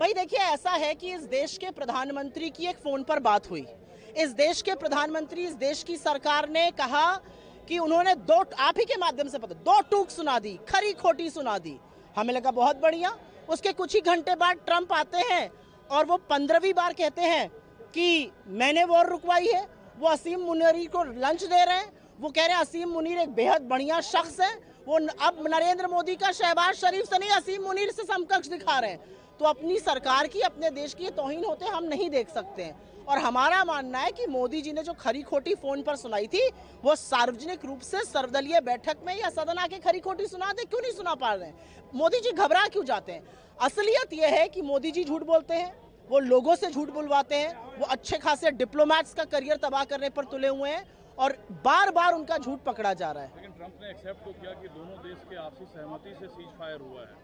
भाई देखिए, ऐसा है कि इस देश के प्रधानमंत्री की एक फोन पर बात हुई। इस देश के प्रधानमंत्री, इस देश की सरकार ने कहा कि उन्होंने आप ही के माध्यम से पता, दो टूक सुना दी, खरी खोटी सुना दी। हमें लगा बहुत बढ़िया। उसके कुछ ही घंटे बाद ट्रंप आते हैं और वो 15वीं बार कहते हैं कि मैंने वॉर रुकवाई है। वो असीम मुनीर को लंच दे रहे हैं। वो कह रहे हैं असीम मुनीर एक बेहद बढ़िया शख्स है। वो अब नरेंद्र मोदी का शहबाज शरीफ से नहीं, असीम मुनीर से समकक्ष दिखा रहे हैं। तो अपनी सरकार की, अपने देश की तौहीन होते हम नहीं देख सकते हैं। और हमारा मानना है कि मोदी जी ने जो खरी खोटी फोन पर सुनाई थी, वो सार्वजनिक रूप से सर्वदलीय बैठक में या सदन आके खरी खोटी सुना दे। क्यों नहीं सुना पा रहे हैं? मोदी जी घबरा क्यों जाते हैं? असलियत यह है कि मोदी जी झूठ बोलते हैं, वो लोगों से झूठ बुलवाते हैं, वो अच्छे खासे डिप्लोमैट्स का करियर तबाह करने पर तुले हुए हैं और बार बार उनका झूठ पकड़ा जा रहा है। लेकिन ट्रंप ने एक्सेप्ट तो किया कि दोनों देश के आपसी सहमति से सीज फायर हुआ है।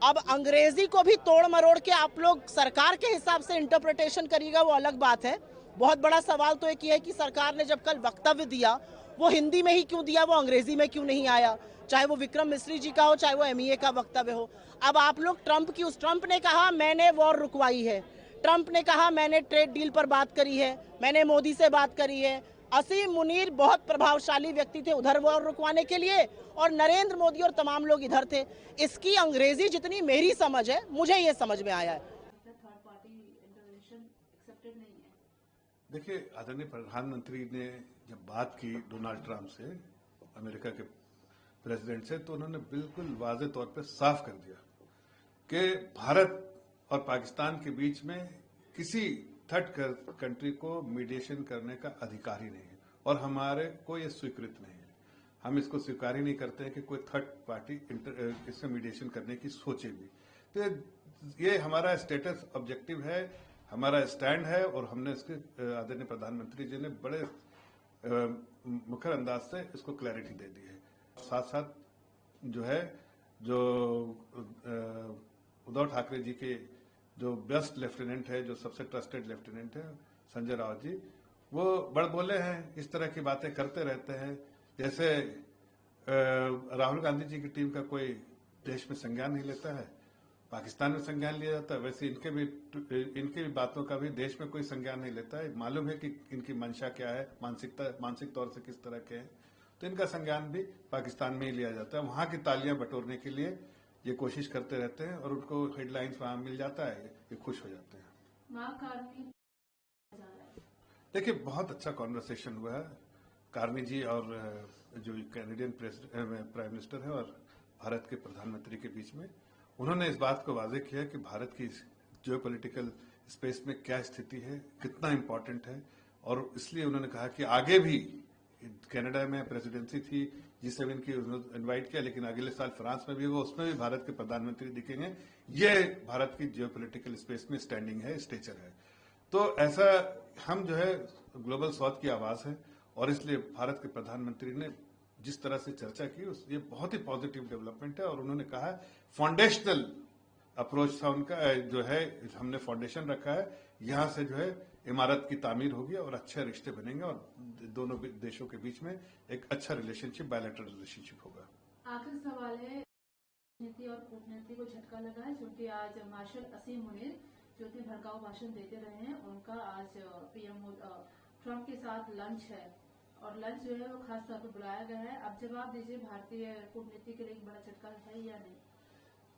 अब अंग्रेजी को भी तोड़ मरोड़ के आप लोग सरकार के हिसाब से इंटरप्रिटेशन करिएगा, वो अलग बात है। बहुत बड़ा सवाल तो एक ही है कि सरकार ने जब कल वक्तव्य दिया, वो हिंदी में ही क्यों दिया, वो अंग्रेजी में क्यों नहीं आया? चाहे वो विक्रम मिश्री जी का हो, चाहे वो एमईए का वक्तव्य हो। अब आप लोग ट्रंप ने कहा मैंने वॉर रुकवाई है, ट्रंप ने कहा मैंने ट्रेड डील पर बात करी है, मैंने मोदी से बात करी है। असीम मुनीर बहुत प्रभावशाली व्यक्ति थे उधर वॉर रुकवाने के लिए, और नरेंद्र मोदी और तमाम लोग इधर थे। इसकी अंग्रेजी जितनी मेरी समझ है, मुझे ये समझ में आया है। देखिए, आदरणीय प्रधानमंत्री ने जब बात की डोनाल्ड ट्रंप से, अमेरिका के प्रेसिडेंट से, तो उन्होंने बिल्कुल वाज़ेह तौर पे साफ कर दिया कि भारत और पाकिस्तान के बीच में किसी थर्ड कंट्री को मीडिएशन करने का अधिकार ही नहीं है और हमारे को ये स्वीकृत नहीं है। हम इसको स्वीकार ही नहीं करते हैं कि कोई थर्ड पार्टी इससे मीडिएशन करने की सोचे भी। तो ये हमारा स्टेटस ऑब्जेक्टिव है, हमारा स्टैंड है और हमने इसके आदरणीय प्रधानमंत्री जी ने बड़े मुखर अंदाज से इसको क्लैरिटी दे दी है। साथ साथ जो उद्धव ठाकरे जी के जो बेस्ट लेफ्टिनेंट है, जो सबसे ट्रस्टेड लेफ्टिनेंट है, संजय राउत जी, वो बड़ बोले हैं, इस तरह की बातें करते रहते हैं। जैसे राहुल गांधी जी की टीम का कोई देश में संज्ञान नहीं लेता है, पाकिस्तान में संज्ञान लिया जाता है, वैसे इनके भी बातों का भी देश में कोई संज्ञान नहीं लेता है। मालूम है कि इनकी मंशा क्या है, मानसिक तौर से किस तरह के हैं, तो इनका संज्ञान भी पाकिस्तान में ही लिया जाता है। वहां की तालियां बटोरने के लिए ये कोशिश करते रहते हैं और उनको हेडलाइंस वहां मिल जाता है, ये खुश हो जाते हैं। देखिए, बहुत अच्छा कॉन्वर्सेशन हुआ है कार्नी जी और जो कैनेडियन प्राइम मिनिस्टर है और भारत के प्रधानमंत्री के बीच में। उन्होंने इस बात को वाज़ेह किया कि भारत की जियोपॉलिटिकल स्पेस में क्या स्थिति है, कितना इंपॉर्टेंट है, और इसलिए उन्होंने कहा कि आगे भी कनाडा में प्रेसिडेंसी थी, G7 की इनवाइट किया, लेकिन अगले साल फ्रांस में भी होगा, उसमें भी भारत के प्रधानमंत्री दिखेंगे। ये भारत की जियोपॉलिटिकल स्पेस में स्टैंडिंग है, स्टेचर है। तो ऐसा हम ग्लोबल साउथ की आवाज है और इसलिए भारत के प्रधानमंत्री ने जिस तरह से चर्चा की, ये बहुत ही पॉजिटिव डेवलपमेंट है। और उन्होंने कहा फाउंडेशनल अप्रोच था उनका, हमने फाउंडेशन रखा है, यहां से इमारत की तामीर होगी और अच्छे रिश्ते बनेंगे और दोनों देशों के बीच में एक अच्छा रिलेशनशिप, बायलैटरल रिलेशनशिप होगा। आखिरी सवाल है, नीति और कूटनीति को झटका लगा है क्योंकि आज मार्शल असीम मुनीर जो कि भड़काऊ भाषण देते रहे हैं, उनका आज पीएम ट्रंप के साथ लंच है और लंच जो है वो खास तौर पर बुलाया गया है। अब जवाब दीजिए, भारतीय कूटनीति के लिए एक बड़ा झटका है या नहीं?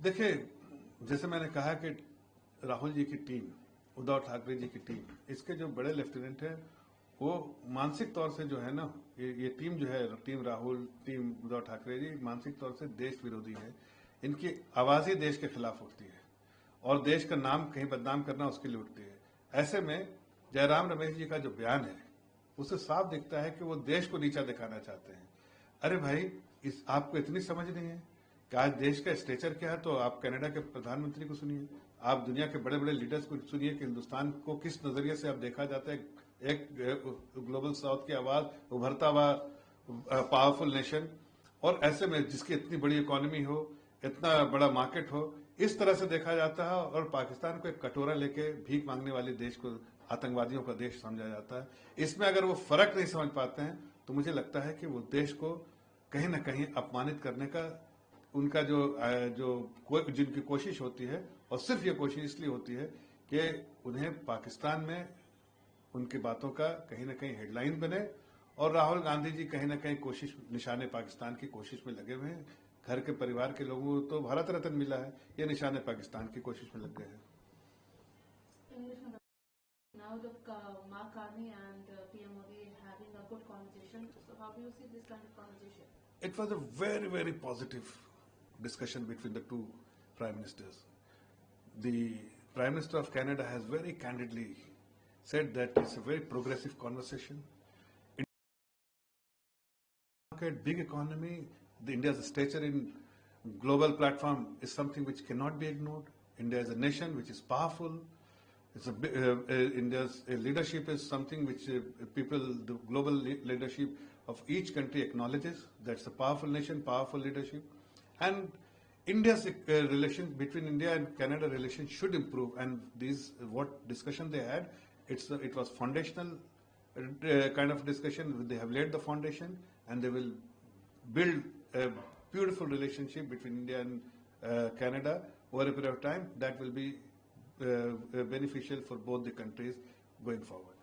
देखिए, जैसे मैंने कहा कि राहुल जी की टीम, उद्धव ठाकरे जी की टीम, इसके जो बड़े लेफ्टिनेंट हैं, वो मानसिक तौर से ये team team Rahul, team Uddhav Thackeray ji मानसिक तौर से देश विरोधी है। इनकी आवाज ही देश के खिलाफ उठती है और देश का नाम कहीं बदनाम करना उसके लिए उठती है। ऐसे में जयराम रमेश जी का जो बयान है, उससे साफ दिखता है कि वो देश को नीचा दिखाना चाहते हैं। अरे भाई, आपको इतनी समझ नहीं है कि आज देश का स्टेचर क्या है? तो आप कनाडा के प्रधानमंत्री को सुनिए, आप दुनिया के बड़े बड़े लीडर्स को सुनिए कि हिंदुस्तान को किस नजरिए से अब देखा जाता है। एक ग्लोबल साउथ की आवाज, उभरता हुआ पावरफुल नेशन, और ऐसे में जिसकी इतनी बड़ी इकोनॉमी हो, इतना बड़ा मार्केट हो, इस तरह से देखा जाता है और पाकिस्तान को एक कटोरा लेके भीख मांगने वाले देश को आतंकवादियों का देश समझा जाता है। इसमें अगर वो फर्क नहीं समझ पाते हैं तो मुझे लगता है कि वो देश को कहीं ना कहीं अपमानित करने का उनका जिनकी कोशिश होती है और सिर्फ ये कोशिश इसलिए होती है कि उन्हें पाकिस्तान में उनकी बातों का कहीं ना कहीं हेडलाइन बने, और राहुल गांधी जी कहीं ना कहीं कोशिश निशाने पाकिस्तान की कोशिश में लगे हुए हैं। घर के परिवार के लोगों को तो भारत रत्न मिला है, ये निशाने पाकिस्तान की कोशिश में लग गए हैं। Now the Mark Carney and PM Modi having a good conversation. So how do you see this kind of conversation? It was a very, very positive discussion between the two prime ministers. The Prime Minister of Canada has very candidly said that it's a very progressive conversation. Market, big economy, India's stature in global platform is something which cannot be ignored. India is a nation which is powerful. India's leadership is something which the global leadership of each country acknowledges. That's a powerful nation, powerful leadership. And India's relations between India and Canada relations should improve. And what discussion they had, it was foundational kind of discussion. They have laid the foundation, and they will build a beautiful relationship between India and Canada over a period of time that will be beneficial for both the countries going forward.